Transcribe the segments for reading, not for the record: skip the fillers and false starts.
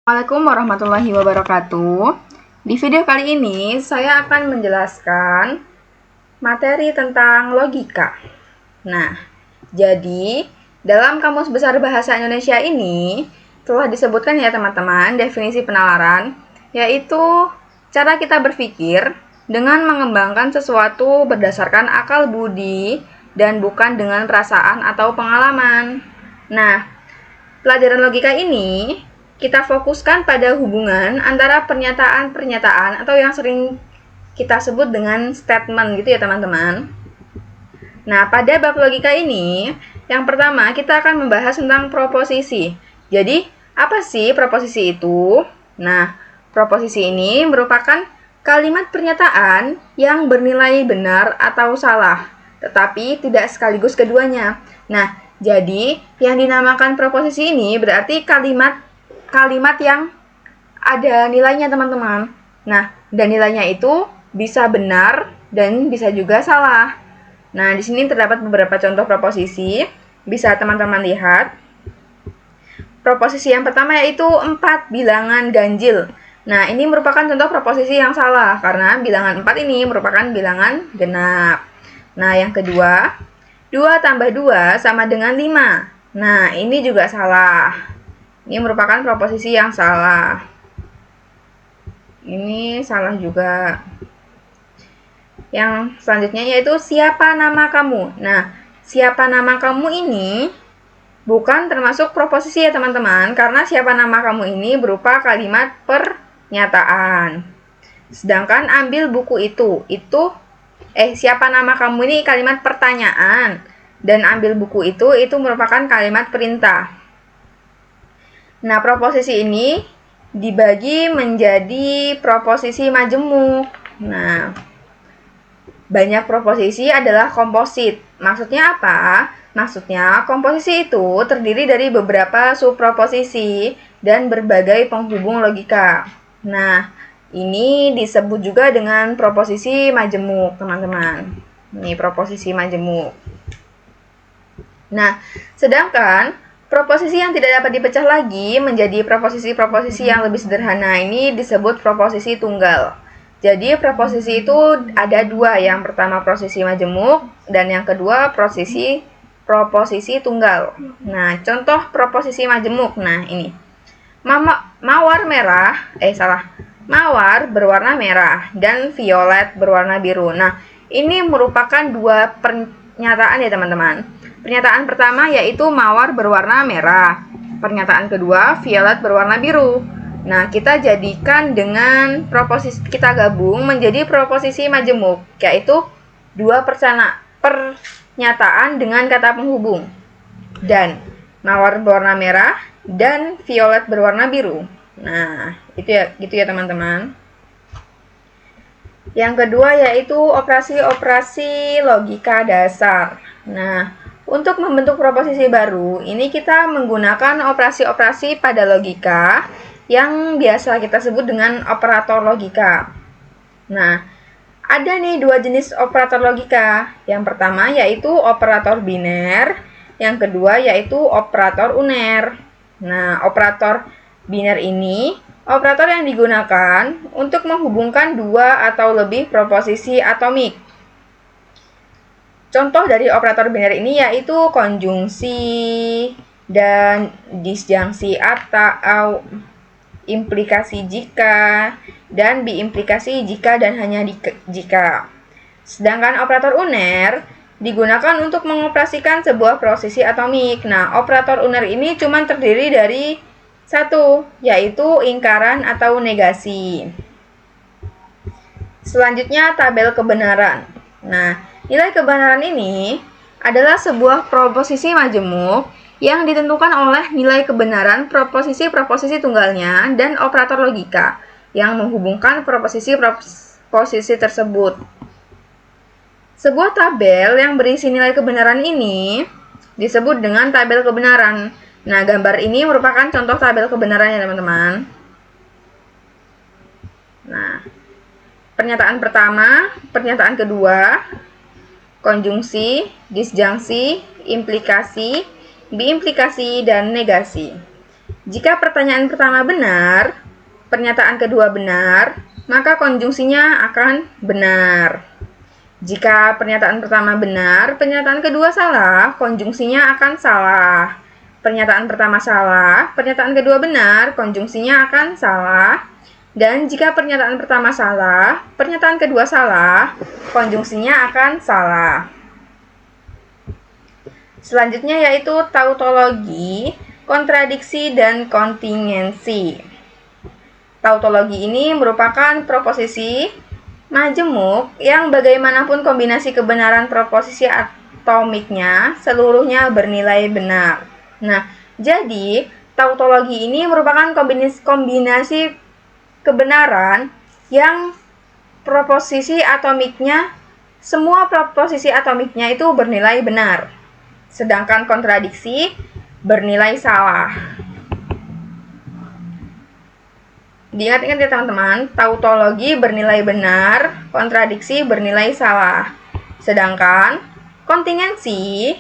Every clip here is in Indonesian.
Assalamualaikum warahmatullahi wabarakatuh. Di video kali ini saya akan menjelaskan materi tentang logika. Nah, jadi dalam Kamus Besar Bahasa Indonesia ini telah disebutkan ya teman-teman definisi penalaran, yaitu cara kita berpikir dengan mengembangkan sesuatu berdasarkan akal budi dan bukan dengan perasaan atau pengalaman. Nah, pelajaran logika ini kita fokuskan pada hubungan antara pernyataan-pernyataan atau yang sering kita sebut dengan statement gitu ya teman-teman. Nah, pada bab logika ini, yang pertama kita akan membahas tentang proposisi. Jadi, apa sih proposisi itu? Nah, proposisi ini merupakan kalimat pernyataan yang bernilai benar atau salah, tetapi tidak sekaligus keduanya. Nah, jadi yang dinamakan proposisi ini berarti kalimat yang ada nilainya teman-teman. Nah, dan nilainya itu bisa benar dan bisa juga salah. Nah, di sini terdapat beberapa contoh proposisi. Bisa teman-teman lihat. Proposisi yang pertama yaitu 4 bilangan ganjil. Nah, ini merupakan contoh proposisi yang salah karena bilangan 4 ini merupakan bilangan genap. Nah, yang kedua, 2 tambah 2 sama dengan 5. Nah, ini juga salah. Ini merupakan proposisi yang salah. Ini salah juga. Yang selanjutnya yaitu siapa nama kamu. Nah, siapa nama kamu ini bukan termasuk proposisi ya teman-teman, karena siapa nama kamu ini berupa kalimat pernyataan. Sedangkan ambil buku itu siapa nama kamu ini kalimat pertanyaan, dan ambil buku itu merupakan kalimat perintah. Nah, proposisi ini dibagi menjadi proposisi majemuk. Nah, banyak proposisi adalah komposit. Maksudnya apa? Maksudnya, komposisi itu terdiri dari beberapa subproposisi dan berbagai penghubung logika. Nah, ini disebut juga dengan proposisi majemuk, teman-teman. Ini proposisi majemuk. Nah, sedangkan proposisi yang tidak dapat dipecah lagi menjadi proposisi-proposisi yang lebih sederhana ini disebut proposisi tunggal. Jadi proposisi itu ada dua, yang pertama proposisi majemuk dan yang kedua proposisi tunggal. Nah, contoh proposisi majemuk. Nah, ini. Mawar berwarna merah dan violet berwarna biru. Nah, ini merupakan dua pernyataan ya teman-teman. Pernyataan pertama yaitu mawar berwarna merah. Pernyataan kedua, violet berwarna biru. Nah, kita jadikan dengan proposisi, kita gabung menjadi proposisi majemuk, yaitu dua pernyataan dengan kata penghubung. Dan mawar berwarna merah dan violet berwarna biru. Nah, gitu ya teman-teman. Yang kedua yaitu operasi-operasi logika dasar. Nah, untuk membentuk proposisi baru, ini kita menggunakan operasi-operasi pada logika yang biasa kita sebut dengan operator logika. Nah, ada nih dua jenis operator logika. Yang pertama yaitu operator biner, yang kedua yaitu operator uner. Nah, operator biner ini operator yang digunakan untuk menghubungkan dua atau lebih proposisi atomik. Contoh dari operator biner ini yaitu konjungsi dan disjungsi atau implikasi jika dan biimplikasi jika dan hanya jika. Sedangkan operator uner digunakan untuk mengoperasikan sebuah prosesi atomik. Nah, operator uner ini cuma terdiri dari satu, yaitu ingkaran atau negasi. Selanjutnya tabel kebenaran. Nah, nilai kebenaran ini adalah sebuah proposisi majemuk yang ditentukan oleh nilai kebenaran proposisi-proposisi tunggalnya dan operator logika yang menghubungkan proposisi-proposisi tersebut. Sebuah tabel yang berisi nilai kebenaran ini disebut dengan tabel kebenaran. Nah, gambar ini merupakan contoh tabel kebenaran ya teman-teman. Nah, pernyataan pertama, pernyataan kedua, konjungsi, disjungsi, implikasi, biimplikasi, dan negasi. Jika pertanyaan pertama benar, pernyataan kedua benar, maka konjungsinya akan benar. Jika pernyataan pertama benar, pernyataan kedua salah, konjungsinya akan salah. Pernyataan pertama salah, pernyataan kedua benar, konjungsinya akan salah. Dan jika pernyataan pertama salah, pernyataan kedua salah, konjungsinya akan salah. Selanjutnya yaitu tautologi, kontradiksi, dan kontingensi. Tautologi ini merupakan proposisi majemuk yang bagaimanapun kombinasi kebenaran proposisi atomiknya, seluruhnya bernilai benar. Nah, jadi tautologi ini merupakan kombinasi kebenaran yang proposisi atomiknya, semua proposisi atomiknya itu bernilai benar. Sedangkan kontradiksi bernilai salah. Diingat-ingat ya teman-teman, tautologi bernilai benar, kontradiksi bernilai salah. Sedangkan kontingensi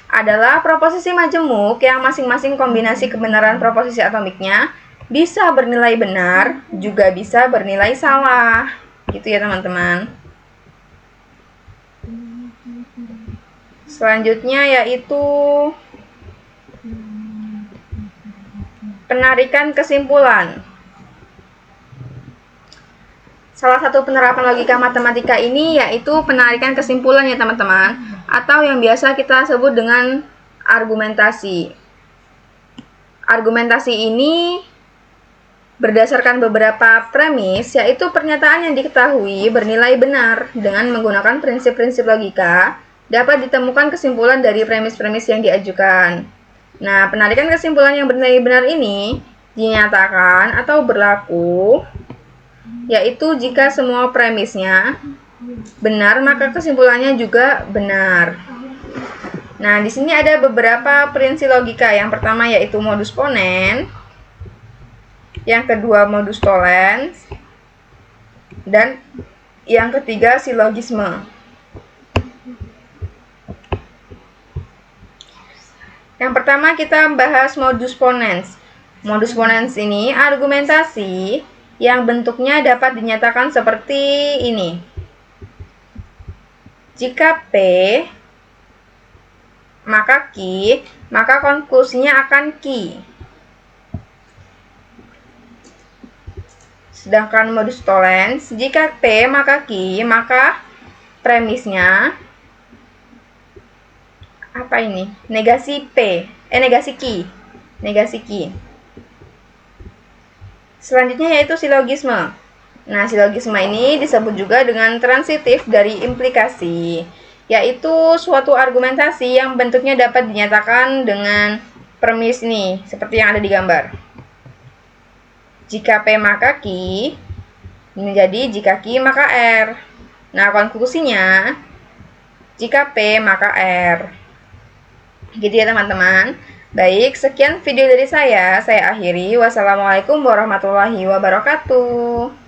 adalah proposisi majemuk yang masing-masing kombinasi kebenaran proposisi atomiknya bisa bernilai benar, juga bisa bernilai salah. Gitu ya teman-teman. Selanjutnya yaitu penarikan kesimpulan. Salah satu penerapan logika matematika ini yaitu penarikan kesimpulan ya teman-teman, atau yang biasa kita sebut dengan argumentasi. Argumentasi ini berdasarkan beberapa premis, yaitu pernyataan yang diketahui bernilai benar dengan menggunakan prinsip-prinsip logika, dapat ditemukan kesimpulan dari premis-premis yang diajukan. Nah, penarikan kesimpulan yang bernilai benar ini dinyatakan atau berlaku, yaitu jika semua premisnya benar, maka kesimpulannya juga benar. Nah, di sini ada beberapa prinsip logika. Yang pertama yaitu modus ponens, yang kedua modus tollens, dan yang ketiga silogisme. Yang pertama kita bahas modus ponens. Modus ponens ini argumentasi yang bentuknya dapat dinyatakan seperti ini. Jika P maka Q, maka konklusinya akan Q. Sedangkan modus tollens, jika P maka Q, maka premisnya apa ini? Negasi P, negasi Q. Negasi Q. Selanjutnya yaitu silogisme. Nah, silogisme ini disebut juga dengan transitif dari implikasi, yaitu suatu argumentasi yang bentuknya dapat dinyatakan dengan premis nih, seperti yang ada di gambar. Jika P maka Q, menjadi jika Q maka R. Nah, konklusinya, jika P maka R. Gitu ya teman-teman. Baik, sekian video dari saya akhiri. Wassalamualaikum warahmatullahi wabarakatuh.